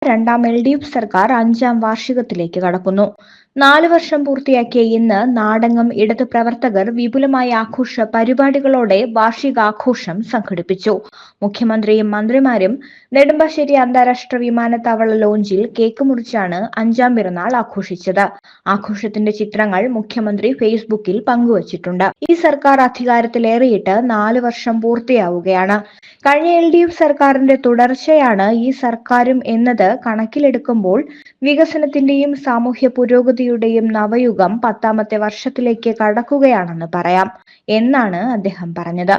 രണ്ടാം LDF സർക്കാർ 5ാം വാർഷികത്തിലേക്ക് കടക്കുന്നു. 4 വർഷം പൂർത്തിയാക്കിയ ഇന്ന് നാടെങ്ങും ഇടത് പ്രവർത്തകർ വിപുലമായ ആഘോഷ പരിപാടികളോടെ വാർഷികാഘോഷം സംഘടിപ്പിച്ചു. മുഖ്യമന്ത്രിയും മന്ത്രിമാരും നെടുമ്പാശ്ശേരി അന്താരാഷ്ട്ര വിമാനത്താവള ലോഞ്ചിൽ കേക്ക് മുറിച്ചാണ് 5ാം പിറന്നാൾ ആഘോഷിച്ചത്. ആഘോഷത്തിന്റെ ചിത്രങ്ങൾ മുഖ്യമന്ത്രി ഫേസ്ബുക്കിൽ പങ്കുവച്ചിട്ടുണ്ട്. ഈ സർക്കാർ അധികാരത്തിലേറിയിട്ട് 4 വർഷം പൂർത്തിയാവുകയാണ്. കഴിഞ്ഞ LDF സർക്കാരിന്റെ തുടർച്ചയാണ് ഈ സർക്കാരും എന്നത് കണക്കിലെടുക്കുമ്പോൾ വികസനത്തിന്റെയും സാമൂഹ്യ പുരോഗതിയുടെയും നവയുഗം 10ാമത്തെ വർഷത്തിലേക്ക് കടക്കുകയാണെന്ന് പറയാം എന്നാണ് അദ്ദേഹം പറഞ്ഞത്.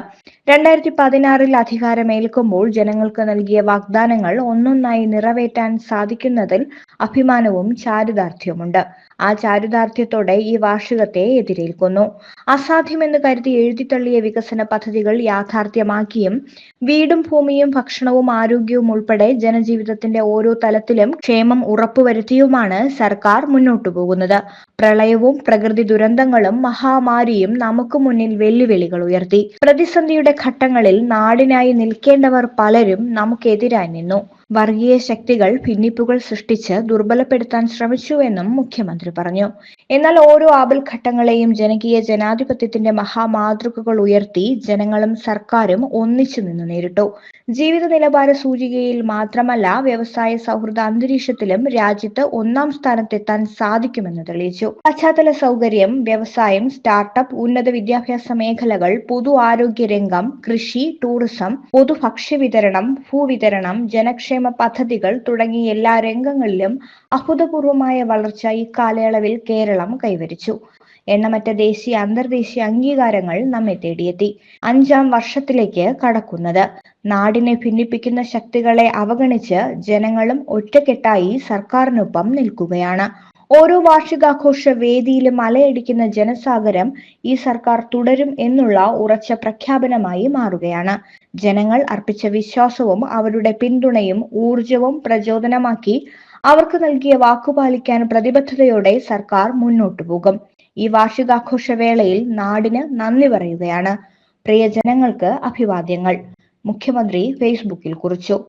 2016 അധികാരമേൽക്കുമ്പോൾ ജനങ്ങൾക്ക് നൽകിയ വാഗ്ദാനങ്ങൾ ഒന്നൊന്നായി നിറവേറ്റാൻ സാധിക്കുന്നതിൽ അഭിമാനവും ചാരിതാർത്ഥ്യവുമുണ്ട്. ആ ചാരിതാർത്ഥ്യത്തോടെ ഈ വാർഷികത്തെ എതിരേൽക്കുന്നു. അസാധ്യമെന്ന് കരുതി എഴുതിത്തള്ളിയ വികസന പദ്ധതികൾ യാഥാർത്ഥ്യമാക്കിയും വീടും ഭൂമിയും ഭക്ഷണവും ആരോഗ്യവും ഉൾപ്പെടെ ജനജീവിതത്തിന്റെ ഓരോ തലത്തിലും ക്ഷേമം ഉറപ്പുവരുത്തിയുമാണ് സർക്കാർ മുന്നോട്ടു പോകുന്നത്. പ്രളയവും പ്രകൃതി ദുരന്തങ്ങളും മഹാമാരിയും നമുക്ക് മുന്നിൽ വെല്ലുവിളികൾ ഉയർത്തി. പ്രതിസന്ധിയുടെ ഘട്ടങ്ങളിൽ നാടിനായി നിൽക്കേണ്ടവർ പലരും നമുക്കെതിരായി നിന്നു. വർഗീയ ശക്തികൾ ഭിന്നിപ്പുകൾ സൃഷ്ടിച്ച് ദുർബലപ്പെടുത്താൻ ശ്രമിച്ചുവെന്നും മുഖ്യമന്ത്രി പറഞ്ഞു. എന്നാൽ ഓരോ ആപൽഘട്ടങ്ങളെയും ജനകീയ ജനാധിപത്യത്തിന്റെ മഹാമാതൃകകൾ ഉയർത്തി ജനങ്ങളും സർക്കാരും ഒന്നിച്ചു നിന്ന് നേരിട്ടു. ജീവിത നിലവാര സൂചികയിൽ മാത്രമല്ല വ്യവസായ സൗഹൃദ അന്തരീക്ഷത്തിലും രാജ്യത്ത് 1ാം സ്ഥാനത്തെത്താൻ സാധിക്കുമെന്ന് തെളിയിച്ചു. പശ്ചാത്തല സൗകര്യം, വ്യവസായം, സ്റ്റാർട്ടപ്പ്, ഉന്നത വിദ്യാഭ്യാസ മേഖലകൾ, പൊതു ആരോഗ്യ രംഗം, കൃഷി, ടൂറിസം, പൊതു ഭക്ഷ്യവിതരണം, ഭൂവിതരണം, ജനക്ഷേമ പദ്ധതികൾ തുടങ്ങി എല്ലാ രംഗങ്ങളിലും അഭൂതപൂർവമായ വളർച്ച ഇക്കാലയളവിൽ കേരളം കൈവരിച്ചു. എണ്ണമറ്റ ദേശീയ അന്തർദേശീയ അംഗീകാരങ്ങൾ നമ്മെ തേടിയെത്തി. 5ാം വർഷത്തിലേക്ക് കടക്കുന്നത് നാടിനെ ഭിന്നിപ്പിക്കുന്ന ശക്തികളെ അവഗണിച്ച് ജനങ്ങളും ഒറ്റക്കെട്ടായി സർക്കാരിനൊപ്പം നിൽക്കുകയാണ്. ഓരോ വാർഷികാഘോഷ വേദിയിലും അലയടിക്കുന്ന ജനസാഗരം ഈ സർക്കാർ തുടരും എന്നുള്ള ഉറച്ച പ്രഖ്യാപനമായി മാറുകയാണ്. ജനങ്ങൾ അർപ്പിച്ച വിശ്വാസവും അവരുടെ പിന്തുണയും ഊർജവും പ്രചോദനമാക്കി അവർക്ക് നൽകിയ വാക്കുപാലിക്കാൻ പ്രതിബദ്ധതയോടെ സർക്കാർ മുന്നോട്ടു പോകും. ഈ വാർഷികാഘോഷ വേളയിൽ നാടിന് നന്ദി പറയുകയാണ്. പ്രിയ ജനങ്ങൾക്ക് അഭിവാദ്യങ്ങൾ. മുഖ്യമന്ത്രി ഫേസ്ബുക്കിൽ കുറിച്ചു.